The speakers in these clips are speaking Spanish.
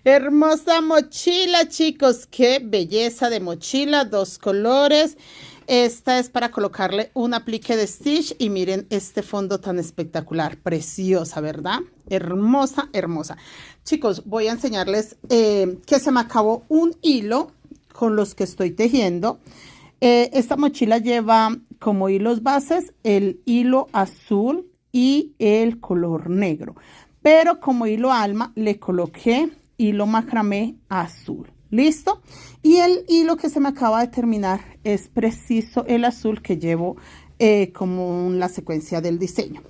Hermosa mochila, chicos. Qué belleza de mochila. Dos colores. Esta es para colocarle un aplique de Stitch. Y miren este fondo tan espectacular. Preciosa, ¿verdad? Hermosa, hermosa. Chicos, voy a enseñarles que se me acabó un hilo con los que estoy tejiendo. Esta mochila lleva como hilos bases el hilo azul y el color negro. Pero como hilo alma le coloqué hilo macramé azul. ¿Listo? Y el hilo que se me acaba de terminar es preciso el azul que llevo como la secuencia del diseño.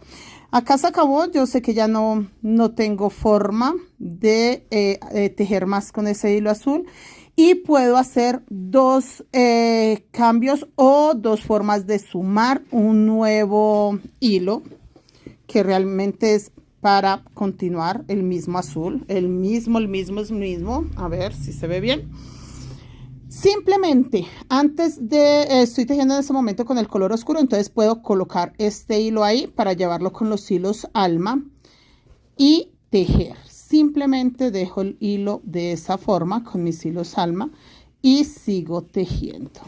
Acá se acabó. Yo sé que ya no tengo forma de tejer más con ese hilo azul. Y puedo hacer dos cambios o dos formas de sumar un nuevo hilo que realmente es para continuar el mismo azul, el mismo. A ver si se ve bien. Simplemente antes de, estoy tejiendo en este momento con el color oscuro, entonces puedo colocar este hilo ahí para llevarlo con los hilos alma y tejer. Simplemente dejo el hilo de esa forma con mis hilos alma y sigo tejiendo.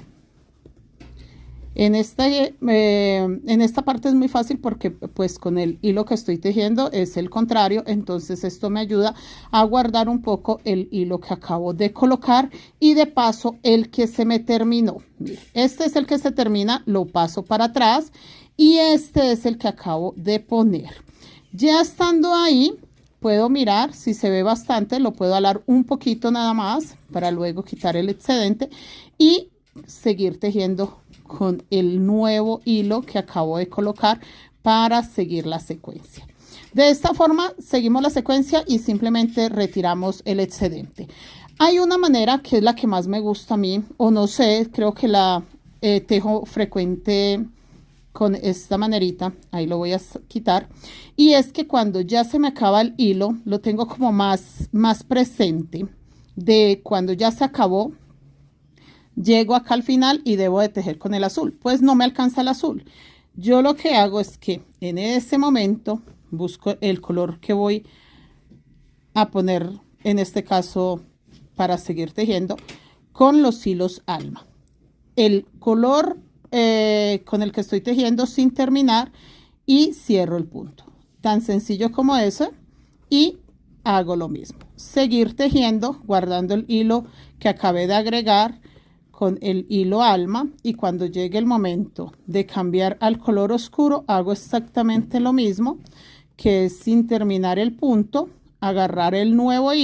En esta parte es muy fácil porque pues con el hilo que estoy tejiendo es el contrario, entonces esto me ayuda a guardar un poco el hilo que acabo de colocar y de paso el que se me terminó. Mire, este es el que se termina, lo paso para atrás y este es el que acabo de poner. Ya estando ahí, puedo mirar si se ve bastante, lo puedo alar un poquito nada más para luego quitar el excedente y seguir tejiendo con el nuevo hilo que acabo de colocar para seguir la secuencia. De esta forma seguimos la secuencia y simplemente retiramos el excedente. Hay una manera que es la que más me gusta a mí, o no sé, creo que la tejo frecuente con esta manerita, ahí lo voy a quitar, y es que cuando ya se me acaba el hilo, lo tengo como más presente de cuando ya se acabó. Llego acá al final y debo de tejer con el azul, pues no me alcanza el azul. Yo lo que hago es que en ese momento busco el color que voy a poner, en este caso para seguir tejiendo, con los hilos alma. El color con el que estoy tejiendo sin terminar y cierro el punto. Tan sencillo como eso y hago lo mismo. Seguir tejiendo guardando el hilo que acabé de agregar con el hilo alma y cuando llegue el momento de cambiar al color oscuro hago exactamente lo mismo, que es sin terminar el punto, agarrar el nuevo hilo